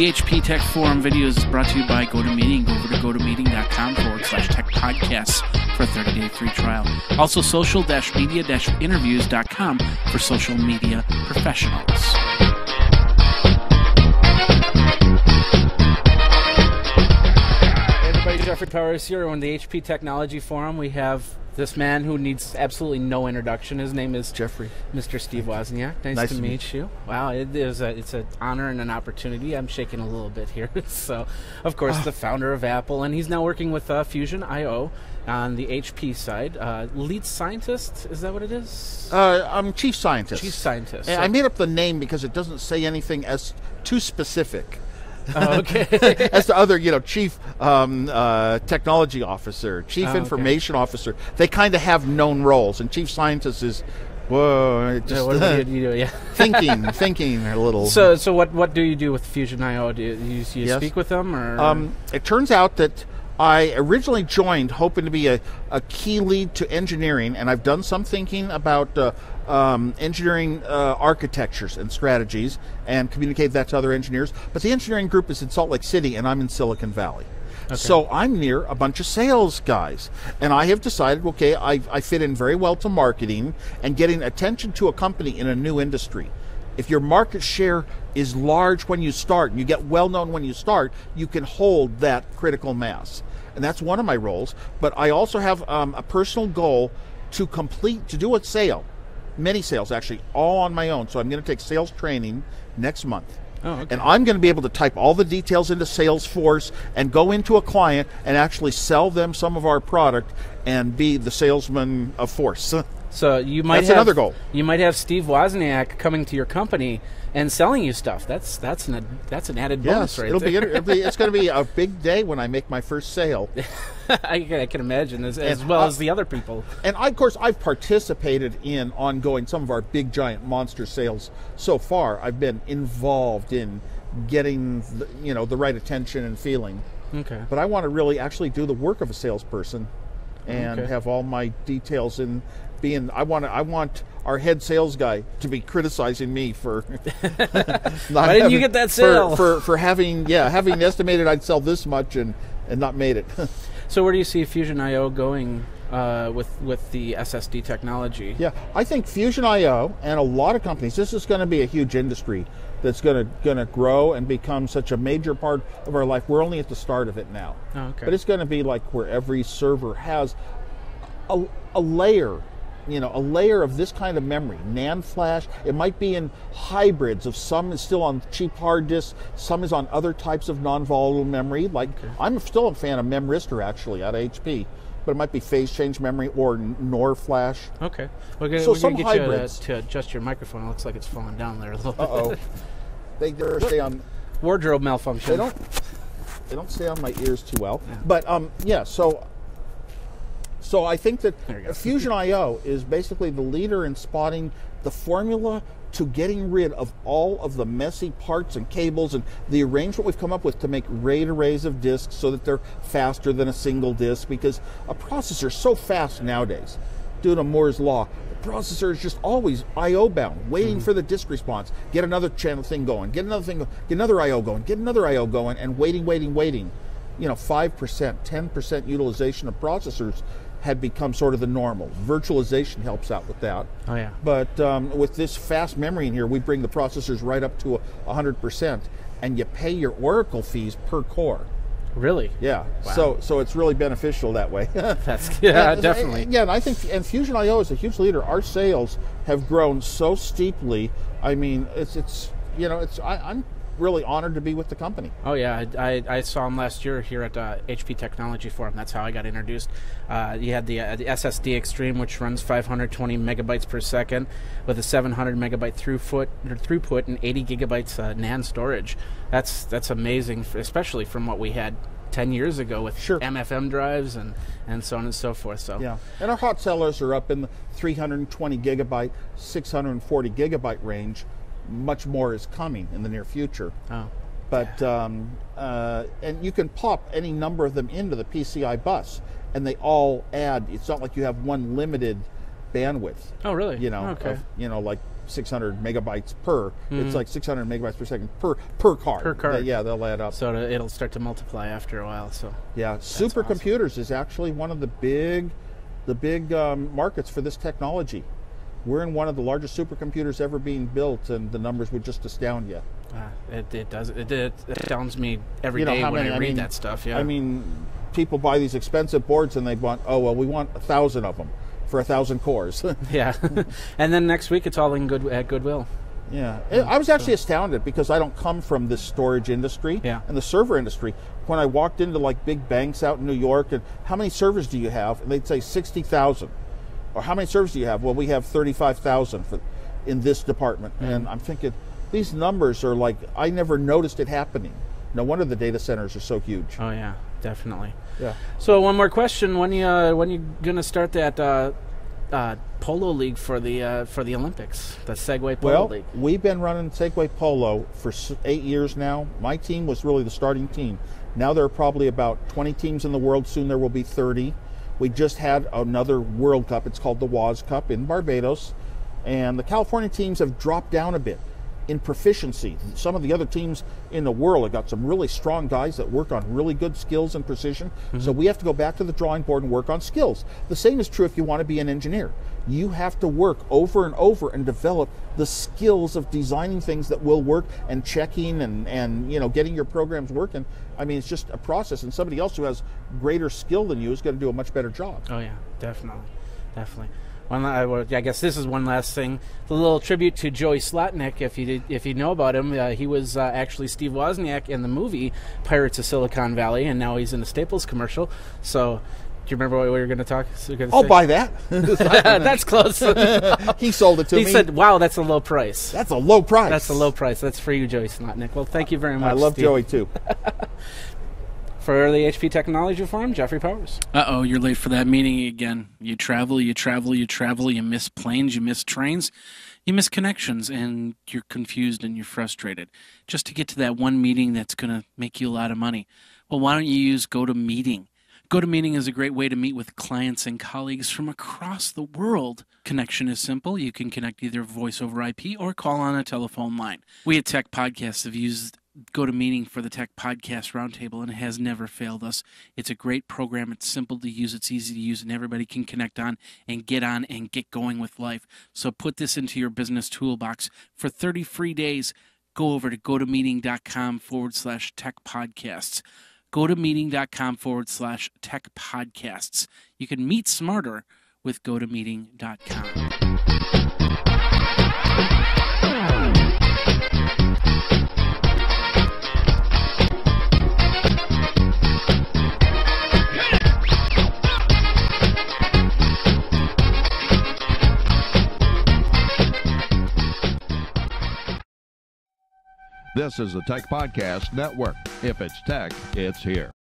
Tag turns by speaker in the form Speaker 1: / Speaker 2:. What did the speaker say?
Speaker 1: The HP Tech Forum videos is brought to you by GoToMeeting. Go over to gotomeeting.com/tech podcasts for a 30-day free trial. Also, social-media-interviews.com for social media professionals.
Speaker 2: Jeffrey Powers here on the HP Technology Forum. We have this man who needs absolutely no introduction. His name is
Speaker 3: Jeffrey.
Speaker 2: Mr. Steve Wozniak. Nice to meet you. Wow, it's an honor and an opportunity. I'm shaking a little bit here. So, of course, the founder of Apple, and he's now working with Fusion IO on the HP side. Lead scientist, is that what it is?
Speaker 3: I'm chief scientist.
Speaker 2: Chief scientist.
Speaker 3: I made up the name because it doesn't say anything as too specific.
Speaker 2: Oh, okay.
Speaker 3: As the other, chief technology officer, chief information officer, they kind of have known roles, and chief scientist is, whoa, just
Speaker 2: what do you do? Yeah.
Speaker 3: thinking a little.
Speaker 2: So what do you do with Fusion IO? Do you speak with them, or?
Speaker 3: It turns out that I originally joined hoping to be a key lead to engineering, and I've done some thinking about engineering architectures and strategies and communicate that to other engineers. But the engineering group is in Salt Lake City, and I'm in Silicon Valley. Okay. So I'm near a bunch of sales guys, and I have decided, okay, I fit in very well to marketing and getting attention to a company in a new industry. If your market share is large when you start and you get well known when you start, you can hold that critical mass. And that's one of my roles. But I also have a personal goal to do a sale, many sales actually, all on my own. So I'm going to take sales training next month.
Speaker 2: Oh, okay.
Speaker 3: And I'm going to be able to type all the details into Salesforce and go into a client and actually sell them some of our product and be the salesman of force.
Speaker 2: So that's
Speaker 3: another goal.
Speaker 2: You might have Steve Wozniak coming to your company and selling you stuff. That's an added bonus, right?
Speaker 3: It's going to be a big day when I make my first sale.
Speaker 2: I can imagine, as well as the other people.
Speaker 3: And of course, I've participated in ongoing some of our big giant monster sales so far. I've been involved in getting the right attention and feeling.
Speaker 2: Okay.
Speaker 3: But I want to really actually do the work of a salesperson and have all my details in. I want our head sales guy to be criticizing me for
Speaker 2: why didn't you get that sale
Speaker 3: for having estimated I'd sell this much and not made it.
Speaker 2: So where do you see Fusion IO going with the SSD technology?
Speaker 3: Yeah, I think Fusion IO and a lot of companies. This is going to be a huge industry that's going to grow and become such a major part of our life. We're only at the start of it now, but it's going to be like where every server has a layer. A layer of this kind of memory, NAND flash. It might be in hybrids of some is still on cheap hard disks, some is on other types of non-volatile memory. I'm still a fan of Memristor actually out of HP, but it might be phase change memory or NOR flash.
Speaker 2: Okay.
Speaker 3: So some
Speaker 2: get
Speaker 3: hybrids.
Speaker 2: You to adjust your microphone. It looks like it's falling down there a little bit.
Speaker 3: Uh-oh. They stay on
Speaker 2: wardrobe malfunction.
Speaker 3: They don't stay on my ears too well. Yeah. But So I think that Fusion IO is basically the leader in spotting the formula to getting rid of all of the messy parts and cables and the arrangement we've come up with to make RAID arrays of disks so that they're faster than a single disk, because a processor is so fast nowadays due to Moore's law. The processor is just always IO bound, waiting for the disk response, get another channel thing going, get another thing, get another IO going, get another IO going, and waiting. 5%, 10% utilization of processors had become sort of the normal. Virtualization helps out with that.
Speaker 2: Oh yeah.
Speaker 3: But with this fast memory in here, we bring the processors right up to 100%, and you pay your Oracle fees per core.
Speaker 2: Really?
Speaker 3: Yeah.
Speaker 2: Wow.
Speaker 3: So it's really beneficial that way.
Speaker 2: Definitely.
Speaker 3: Yeah, and I think Fusion IO is a huge leader. Our sales have grown so steeply. I mean, I'm really honored to be with the company.
Speaker 2: Oh yeah, I saw him last year here at HP Technology Forum. That's how I got introduced. You had the SSD Extreme, which runs 520 megabytes per second with a 700 megabyte throughput and 80 gigabytes NAND storage. That's amazing, especially from what we had 10 years ago with MFM drives and so on and so forth. So
Speaker 3: yeah, and our hot sellers are up in the 320 gigabyte, 640 gigabyte range. Much more is coming in the near future.
Speaker 2: Oh.
Speaker 3: But and you can pop any number of them into the PCI bus, and they all add. It's not like you have one limited bandwidth.
Speaker 2: Oh, really?
Speaker 3: Okay. Like 600 megabytes per. It's like 600 megabytes per second per card.
Speaker 2: Per card.
Speaker 3: Yeah, they'll add up.
Speaker 2: So it'll start to multiply after a while. So
Speaker 3: yeah, supercomputers is actually one of the big markets for this technology. We're in one of the largest supercomputers ever being built, and the numbers would just astound you.
Speaker 2: It astounds me every day when I read that stuff. Yeah.
Speaker 3: I mean, people buy these expensive boards and they want, we want 1,000 of them for 1,000 cores.
Speaker 2: Yeah. And then next week it's all in Goodwill.
Speaker 3: Yeah. I was actually astounded because I don't come from this storage industry and the server industry. When I walked into like big banks out in New York, and how many servers do you have? And they'd say 60,000. Or how many servers do you have? Well, we have 35,000 in this department. And I'm thinking, these numbers are like, I never noticed it happening. No wonder the data centers are so huge.
Speaker 2: Oh yeah, definitely.
Speaker 3: Yeah.
Speaker 2: So one more question: when you gonna start that polo league for the Olympics? The Segway Polo League.
Speaker 3: Well, we've been running Segway Polo for 8 years now. My team was really the starting team. Now there are probably about 20 teams in the world. Soon there will be 30. We just had another World Cup. It's called the Woz Cup in Barbados. And the California teams have dropped down a bit in proficiency. Some of the other teams in the world have got some really strong guys that work on really good skills and precision. So we have to go back to the drawing board and work on skills. The same is true if you want to be an engineer. You have to work over and over and develop the skills of designing things that will work and checking and getting your programs working. I mean, it's just a process, and somebody else who has greater skill than you is going to do a much better job.
Speaker 2: Oh yeah, definitely. I guess this is one last thing. A little tribute to Joey Slotnick. If you know about him, he was actually Steve Wozniak in the movie Pirates of Silicon Valley, and now he's in a Staples commercial. So, do you remember what we were going to talk?
Speaker 3: I'll buy that.
Speaker 2: That's close.
Speaker 3: He sold it to me.
Speaker 2: He said, "Wow, that's a low price."
Speaker 3: That's a low price.
Speaker 2: That's a low price. That's for you, Joey Slotnick. Well, thank you very much.
Speaker 3: I love
Speaker 2: Steve.
Speaker 3: Joey too.
Speaker 2: For the HP Technology Forum, Jeffrey Powers.
Speaker 1: Uh-oh, you're late for that meeting again. You travel, you miss planes, you miss trains, you miss connections, and you're confused and you're frustrated. Just to get to that one meeting that's going to make you a lot of money. Well, why don't you use GoToMeeting? GoToMeeting is a great way to meet with clients and colleagues from across the world. Connection is simple. You can connect either voice over IP or call on a telephone line. We at Tech Podcasts have used GoToMeeting for the Tech Podcast Roundtable, and it has never failed us. It's a great program. It's simple to use. It's easy to use, and everybody can connect on and get going with life. So put this into your business toolbox. For 30 free days, go over to gotomeeting.com/Tech Podcasts. gotomeeting.com/Tech Podcasts. You can meet smarter with gotomeeting.com.
Speaker 4: This is the Tech Podcast Network. If it's tech, it's here.